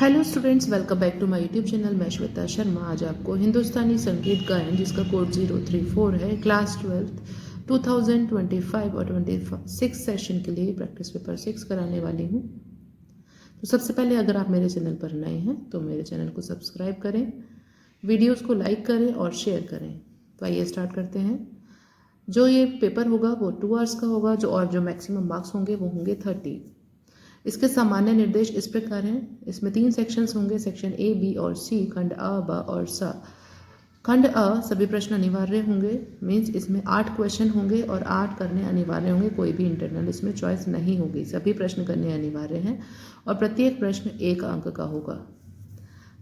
Hello students, welcome back to my YouTube channel. मैं श्वेता शर्मा आज आपको हिंदुस्तानी संगीत गायन, जिसका कोड 034 है, क्लास 12 2025 और 26 सेशन के लिए प्रैक्टिस पेपर 6 कराने वाली हूँ। तो सबसे पहले अगर आप मेरे चैनल पर नए हैं तो मेरे चैनल को सब्सक्राइब करें, वीडियोस को लाइक करें और शेयर करें। तो आइए स्टार्ट करते हैं। जो ये पेपर होगा वो 2 आवर्स का होगा, जो मैक्सिमम मार्क्स होंगे वो होंगे 30। इसके सामान्य निर्देश इस प्रकार हैं। इसमें 3 सेक्शंस होंगे, सेक्शन ए, बी और सी, खंड अ, ब और स। खंड अ सभी प्रश्न अनिवार्य होंगे, मीन्स इसमें 8 क्वेश्चन होंगे और 8 करने अनिवार्य होंगे। कोई भी इंटरनल इसमें चॉइस नहीं होगी, सभी प्रश्न करने अनिवार्य हैं और प्रत्येक प्रश्न 1 अंक का होगा।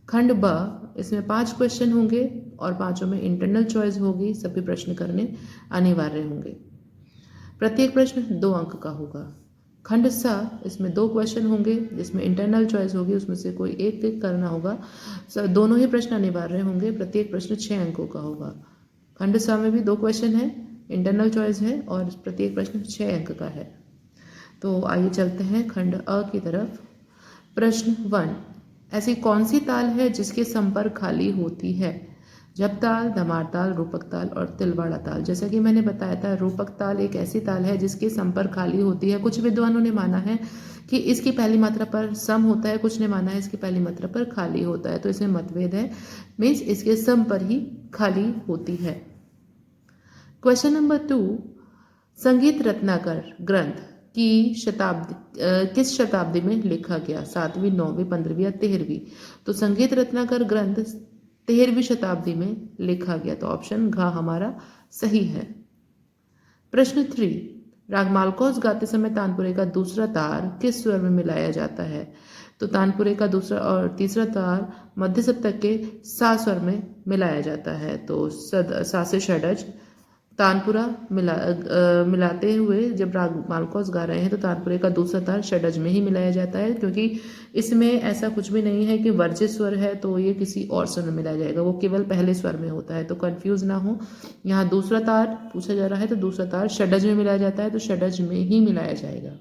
खंड ब, इसमें 5 क्वेश्चन होंगे और 5 में इंटरनल चॉइस होगी, सभी प्रश्न करने अनिवार्य होंगे। प्रत्येक प्रश्न 2 अंक का होगा। खंड सा, इसमें 2 क्वेश्चन होंगे जिसमें इंटरनल चॉइस होगी, उसमें से कोई एक टिक करना होगा। दोनों ही प्रश्न अनिवार्य होंगे, प्रत्येक प्रश्न 6 अंकों का होगा। खंड सा में भी 2 क्वेश्चन है, इंटरनल चॉइस है और प्रत्येक प्रश्न 6 अंक का है। तो आइए चलते हैं खंड अ की तरफ। प्रश्न 1, ऐसी कौन सी ताल है जिसके संपर्क खाली होती है? जप ताल, धमार ताल, रूपक ताल और तिलवाड़ा ताल। जैसा कि मैंने बताया था, रूपक ताल एक ऐसी ताल है जिसके संपर्क खाली होती है। कुछ विद्वानों ने माना है कि इसकी पहली मात्रा पर सम होता है, कुछ ने माना है इसकी पहली मात्रा पर खाली होता है, तो इसमें मतभेद है, मीन्स इसके सम पर ही खाली होती है। क्वेश्चन नंबर 2, संगीत रत्नाकर ग्रंथ की किस शताब्दी में लिखा गया? 7वीं, 9वीं, 15वीं या 13वीं? तो संगीत रत्नाकर ग्रंथ 13वीं शताब्दी में लिखा गया, तो ऑप्शन घ हमारा सही है। प्रश्न 3, राग मालकोस गाते समय तानपुरे का दूसरा तार किस स्वर में मिलाया जाता है? तो तानपुरे का दूसरा और तीसरा तार मध्य सप्तक के सा स्वर में मिलाया जाता है, तो सा से षडज। तानपुरा मिलाते हुए जब राग मालकोस गा रहे हैं तो तानपुरे का दूसरा तार षडज में ही मिलाया जाता है, क्योंकि इसमें ऐसा कुछ भी नहीं है कि वर्जित स्वर है तो ये किसी और स्वर में मिलाया जाएगा, वो केवल पहले स्वर में होता है। तो कंफ्यूज ना हो, यहाँ दूसरा तार पूछा जा रहा है तो दूसरा तार षडज में मिलाया जाता है, तो षडज में ही मिलाया जाएगा।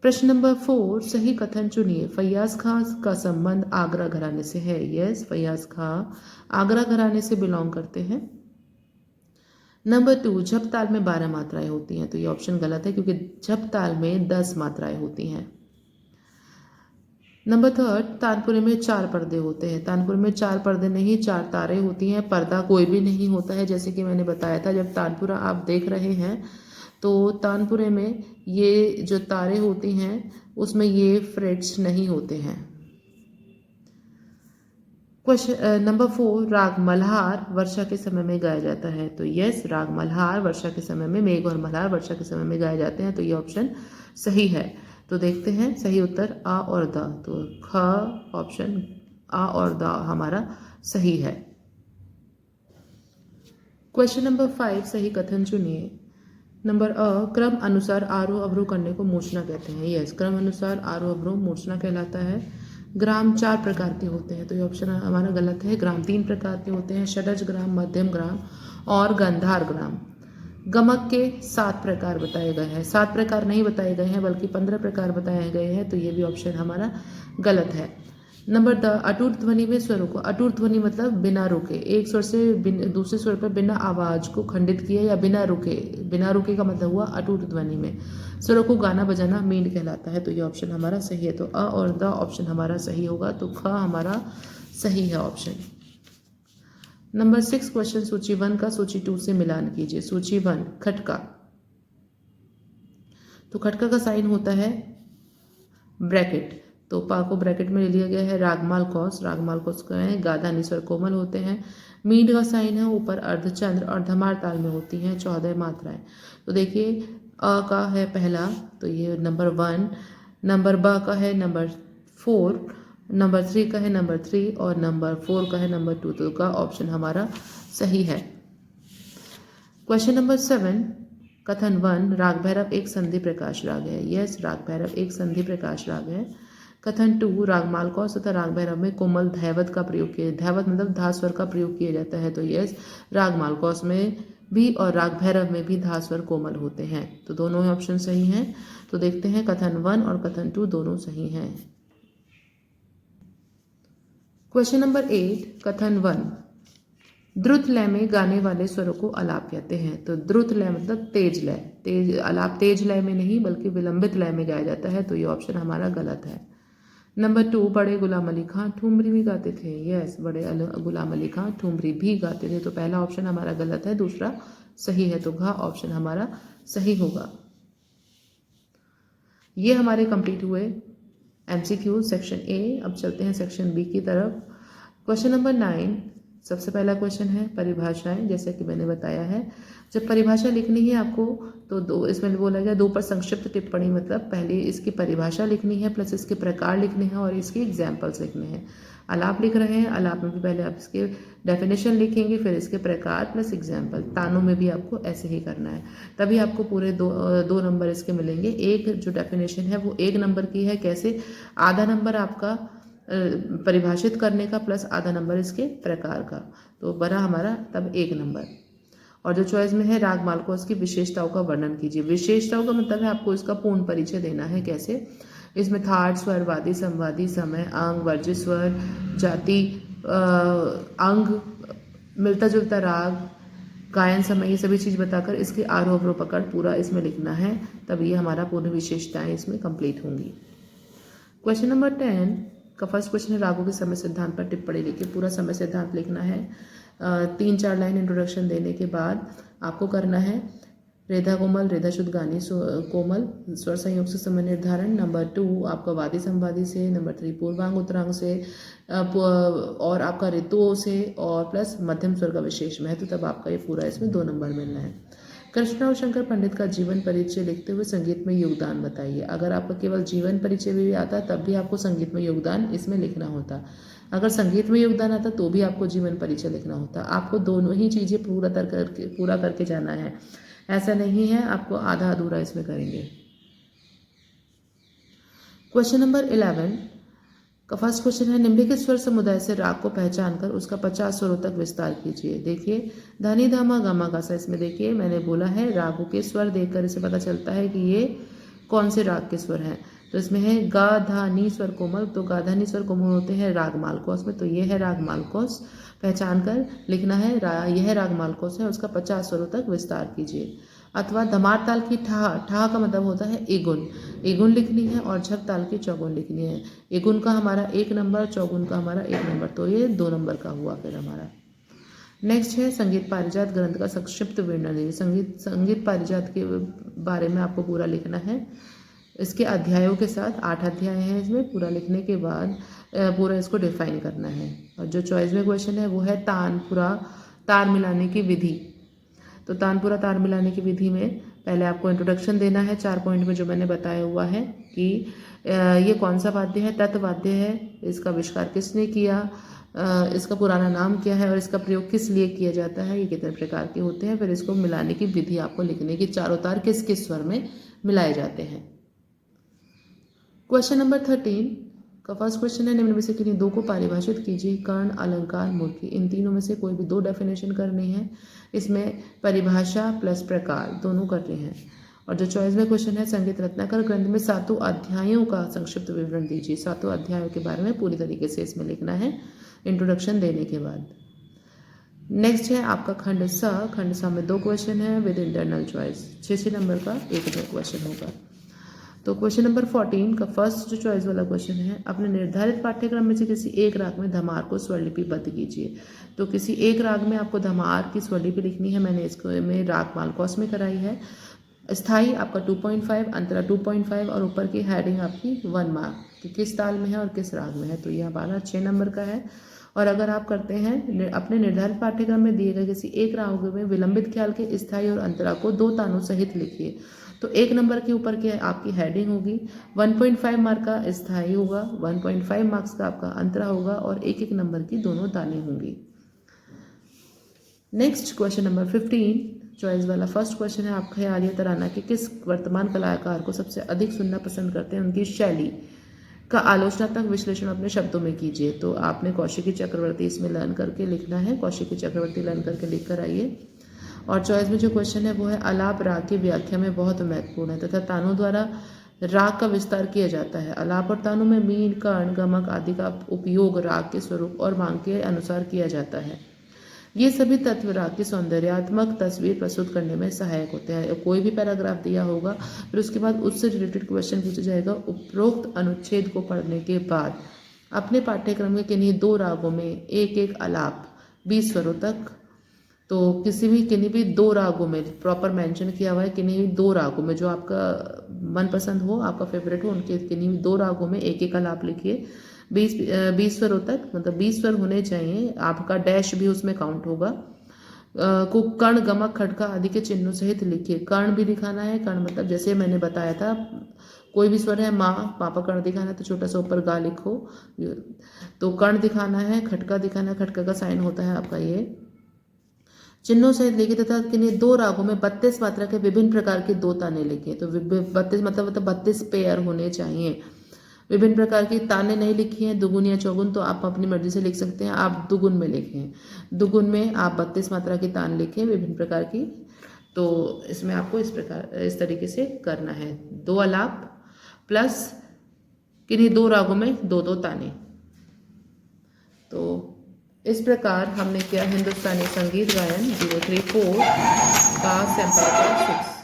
प्रश्न नंबर 4, सही कथन चुनिए। फैयाज खां का संबंध आगरा घराने से है। यस, फैयाज खां आगरा घराने से बिलोंग करते हैं। नंबर 2, झप ताल में 12 मात्राएं होती हैं, तो ये ऑप्शन गलत है क्योंकि झप ताल में 10 मात्राएं होती हैं। नंबर 3, तानपुरे में 4 पर्दे होते हैं। तानपुरे में 4 पर्दे नहीं, 4 तारें होती हैं, पर्दा कोई भी नहीं होता है। जैसे कि मैंने बताया था, जब तानपुरा आप देख रहे हैं तो तानपुरे में ये जो तारें होती हैं उसमें ये फ्रेट्स नहीं होते हैं। क्वेश्चन नंबर 4, राग मल्हार वर्षा के समय में गाया जाता है। तो यस, राग मल्हार वर्षा के समय में, मेघ और मल्हार वर्षा के समय में गाए जाते हैं, तो ये ऑप्शन सही है। तो देखते हैं सही उत्तर आ और द, तो ख ऑप्शन आ और द हमारा सही है। क्वेश्चन नंबर 5, सही कथन चुनिए। नंबर अ, क्रम अनुसार आरोह अवरोह करने को मूर्छना कहते हैं। यस, क्रम अनुसार आरोह अवरोह मूर्छना कहलाता है। ग्राम 4 प्रकार के होते हैं, तो ये ऑप्शन हमारा गलत है। ग्राम 3 प्रकार के होते हैं, षडज ग्राम, मध्यम ग्राम और गंधार ग्राम। गमक के 7 प्रकार बताए गए हैं, 7 प्रकार नहीं बताए गए हैं बल्कि 15 प्रकार बताए गए हैं, तो ये भी ऑप्शन हमारा गलत है। नंबर द, अटूट ध्वनि में स्वरों को, अटूट ध्वनि मतलब बिना रुके, एक स्वर से दूसरे स्वर पर बिना आवाज को खंडित किए या बिना रुके, बिना रुके का मतलब हुआ अटूट ध्वनि में स्वरों को गाना बजाना मींड कहलाता है, तो ये ऑप्शन हमारा सही है। तो अ और द ऑप्शन हमारा सही होगा, तो ख हमारा सही है ऑप्शन। नंबर 6, क्वेश्चन सूची 1 का सूची 2 से मिलान कीजिए। सूची 1, खटका, तो खटका का साइन होता है ब्रैकेट, तो पा को ब्रैकेट में ले लिया गया है। रागमाल कौस, रागमाल कौस का है, गाधा निस्वर कोमल होते हैं। मींड का साइन है ऊपर अर्धचंद्र और धमार ताल में होती हैं 14 मात्राएं। तो देखिए अ का है पहला, तो ये नंबर 1, नंबर ब का है नंबर 4, नंबर 3 का है नंबर 3 और नंबर 4 का है नंबर 2, तो का ऑप्शन हमारा सही है। क्वेश्चन नंबर 7, कथन 1, राग भैरव एक संधि प्रकाश राग है। यस, राग भैरव एक संधि प्रकाश राग है। कथन 2, राग मालकोस तथा राग भैरव में कोमल धैवत का प्रयोग किया, धैवत मतलब धा स्वर का प्रयोग किया जाता है, तो यस, राग मालकोस में भी और राग भैरव में भी धा स्वर कोमल होते हैं, तो दोनों ही ऑप्शन सही हैं। तो देखते हैं कथन 1 और कथन 2 दोनों सही हैं। क्वेश्चन नंबर 8 कथन 1, द्रुत लय में गाने वाले स्वरों को आलाप कहते हैं। तो द्रुत लय मतलब तेज लय, तेज आलाप तेज लय में नहीं बल्कि विलंबित लय में गाया जाता है, तो ये ऑप्शन हमारा गलत है। नंबर 2, बड़े गुलाम अली खां ठुमरी भी गाते थे। यस, बड़े गुलाम अली खां ठुमरी भी गाते थे, तो पहला ऑप्शन हमारा गलत है, दूसरा सही है, तो घ ऑप्शन हमारा सही होगा। ये हमारे कंप्लीट हुए एमसीक्यू सेक्शन ए। अब चलते हैं सेक्शन बी की तरफ। क्वेश्चन नंबर 9, सबसे पहला क्वेश्चन है परिभाषाएं। जैसे कि मैंने बताया है, जब परिभाषा लिखनी है आपको तो दो इसमें बोला गया 2 पर संक्षिप्त टिप्पणी, मतलब पहले इसकी परिभाषा लिखनी है प्लस इसके प्रकार लिखने हैं और इसके एग्जाम्पल्स लिखने हैं। आलाप लिख रहे हैं, आलाप में भी पहले आप इसके डेफिनेशन लिखेंगे, फिर इसके प्रकार प्लस एग्जाम्पल। तानों में भी आपको ऐसे ही करना है, तभी आपको पूरे दो नंबर इसके मिलेंगे। एक जो डेफिनेशन है वो 1 नंबर की है, कैसे, आधा नंबर आपका परिभाषित करने का प्लस आधा नंबर इसके प्रकार का, तो बना हमारा तब 1 नंबर। और जो चॉइस में है राग मालकोस की विशेषताओं का वर्णन कीजिए। विशेषताओं का मतलब है आपको इसका पूर्ण परिचय देना है। कैसे, इसमें थाट, स्वर, वादी, संवादी, समय, अंग, वर्जित स्वर, जाति, अंग, मिलता जुलता राग, गायन समय, ये सभी चीज़ बताकर इसके आरोह अवरोह पकड़ पूरा इसमें लिखना है, तब ये हमारा पूर्ण विशेषताएं इसमें कंप्लीट होंगी। क्वेश्चन नंबर 10 का फर्स्ट क्वेश्चन है रागों के समय सिद्धांत पर टिप्पणी लिखिए। पूरा समय सिद्धांत लिखना है। 3-4 लाइन इंट्रोडक्शन देने के बाद आपको करना है रेधा कोमल, रेधा शुद्ध गानी कोमल, स्वर संयोग से समय निर्धारण। नंबर 2 आपका वादी संवादी से। नंबर 3 पूर्वांग उत्तरांग से और आपका ऋतुओं से और प्लस मध्यम स्वर का विशेष महत्व, तब आपका ये पूरा इसमें 2 नंबर मिलना है। कृष्ण और शंकर पंडित का जीवन परिचय लिखते हुए संगीत में योगदान बताइए। अगर आपका केवल जीवन परिचय भी आता तब भी आपको संगीत में योगदान इसमें लिखना होता। अगर संगीत में योगदान आता तो भी आपको जीवन परिचय लिखना होता। आपको दोनों ही चीज़ें पूरा करके जाना है, ऐसा नहीं है आपको आधा अधूरा इसमें करेंगे। क्वेश्चन नंबर 11 का फर्स्ट क्वेश्चन है निम्नलिखित स्वर समुदाय से राग को पहचान कर उसका 50 स्वरों तक विस्तार कीजिए। देखिए धानी धामा गामा गासा, इसमें देखिए मैंने बोला है रागों के स्वर देखकर इसे पता चलता है कि ये कौन से राग के स्वर हैं। तो इसमें है गा धा नी स्वर कोमल, तो गा धा नी स्वर कोमल होते हैं राग मालकोस में, तो ये है राग मालकोस। पहचान कर लिखना है यह राग मालकोस है, उसका 50 स्वरों तक विस्तार कीजिए। अथवा धमार ताल की ठा का मतलब होता है एगुन लिखनी है और झप ताल की चौगुन लिखनी है। एगुन का हमारा 1 नंबर, चौगुन का हमारा 1 नंबर, तो ये 2 नंबर का हुआ फिर हमारा। नेक्स्ट है संगीत पारिजात ग्रंथ का संक्षिप्त वर्णन। संगीत पारिजात के बारे में आपको पूरा लिखना है। इसके अध्यायों के साथ 8 अध्याय हैं, इसमें पूरा लिखने के बाद पूरा इसको डिफाइन करना है। और जो चॉइस में क्वेश्चन है वो है तानपुरा तार मिलाने की विधि। तो तानपुरा तार मिलाने की विधि में पहले आपको इंट्रोडक्शन देना है 4 पॉइंट में, जो मैंने बताया हुआ है कि ये कौन सा वाद्य है, तत्वाद्य है, इसका आविष्कार किसने किया, इसका पुराना नाम क्या है और इसका प्रयोग किस लिए किया जाता है, ये कितने प्रकार के होते हैं। फिर इसको मिलाने की विधि आपको लिखने की, चारों तार किस किस स्वर में मिलाए जाते हैं। क्वेश्चन नंबर 13 का फर्स्ट क्वेश्चन है निम्न में से किन्हीं 2 को परिभाषित कीजिए। कर्ण, अलंकार, मूर्ति, इन तीनों में से कोई भी 2 डेफिनेशन करनी है। इसमें परिभाषा प्लस प्रकार दोनों करने हैं। और जो चॉइस में क्वेश्चन है संगीत रत्नाकर ग्रंथ में 7 अध्यायों का संक्षिप्त विवरण दीजिए। 7 अध्यायों के बारे में पूरी तरीके से इसमें लिखना है इंट्रोडक्शन देने के बाद। नेक्स्ट है आपका खंड सा में 2 क्वेश्चन है विद इंटरनल चॉइस, 6 नंबर का एक क्वेश्चन होगा। तो क्वेश्चन नंबर 14 का फर्स्ट जो चॉइस वाला क्वेश्चन है, अपने निर्धारित पाठ्यक्रम में से किसी एक राग में धमार को स्वरलिपिबद्ध कीजिए। तो किसी एक राग में आपको धमार की स्वरलिपि लिखनी है, मैंने इसको में राग मालकोस में कराई है। स्थाई आपका 2.5, अंतरा 2.5 और ऊपर की हेडिंग आपकी 1 मार्क कि किस ताल में है और किस राग में है, तो ये हमारा 6 नंबर का है। और अगर आप करते हैं अपने निर्धारित पाठ्यक्रम में दिए गए किसी एक राग में विलंबित ख्याल के स्थाई और अंतरा को 2 तानों सहित लिखिए, तो 1 नंबर के ऊपर के आपकी हेडिंग होगी, 1.5 मार्क का स्थाई होगा, 1.5 मार्क्स का आपका अंतरा होगा और 1-1 नंबर की दोनों तानें होंगी। नेक्स्ट क्वेश्चन नंबर 15 चॉइस वाला फर्स्ट क्वेश्चन है, आप ख्याल या तराना के किस वर्तमान कलाकार को सबसे अधिक सुनना पसंद करते हैं, उनकी शैली का आलोचनात्मक विश्लेषण अपने शब्दों में कीजिए। तो आपने कौशिकी चक्रवर्ती इसमें लर्न करके लिखना है, कौशिकी चक्रवर्ती लर्न करके लिख कर आइए। और चॉइस में जो क्वेश्चन है वो है आलाप राग की व्याख्या में बहुत महत्वपूर्ण है तथा तानों द्वारा राग का विस्तार किया जाता है। आलाप और तानों में मीन, कर्ण, गमक आदि का उपयोग राग के स्वरूप और मांग के अनुसार किया जाता है। ये सभी तत्व राग की सौंदर्यात्मक तस्वीर प्रस्तुत करने में सहायक होते हैं। कोई भी पैराग्राफ दिया होगा, फिर उसके बाद उससे रिलेटेड क्वेश्चन पूछा जाएगा। उपरोक्त अनुच्छेद को पढ़ने के बाद अपने पाठ्यक्रम के किन्हीं 2 रागों में एक एक आलाप 20 स्वरों तक, तो किसी भी किन्हीं भी 2 रागों में प्रॉपर मेंशन किया हुआ है, किन्हीं भी 2 रागों में जो आपका मनपसंद हो, आपका फेवरेट हो, उनके किन्हीं भी 2 रागों में एक एक आलाप लिखिए। 20 स्वरों तक, मतलब 20 स्वर होने चाहिए। आपका डैश भी उसमें काउंट होगा। को कर्ण, गमक, खटका आदि के चिन्हों सहित लिखिए। कर्ण भी दिखाना है। कर्ण मतलब जैसे मैंने बताया था, कोई भी स्वर है, माँ पापा कर्ण दिखाना है तो छोटा सा ऊपर गा लिखो। तो कर्ण दिखाना है, खटका दिखाना है, खटका का साइन होता है आपका ये। चिन्हों सहित लिखे तथा किन्हीं 2 रागों में 32 मात्रा के विभिन्न प्रकार के 2 ताने लिखे। तो 32 मतलब 32 पेयर होने चाहिए। विभिन्न प्रकार की ताने नहीं लिखी हैं, दुगुन या चौगुन, तो आप अपनी मर्जी से लिख सकते हैं। आप दुगुन में लिखें। दुगुन में आप 32 मात्रा की तान लिखें विभिन्न प्रकार की। तो इसमें आपको इस तरीके से करना है। 2 आलाप प्लस किन्हीं 2 रागों में 2-2 ताने। तो इस प्रकार हमने किया हिंदुस्तानी संगीत गायन 034 का सैंपल का 6।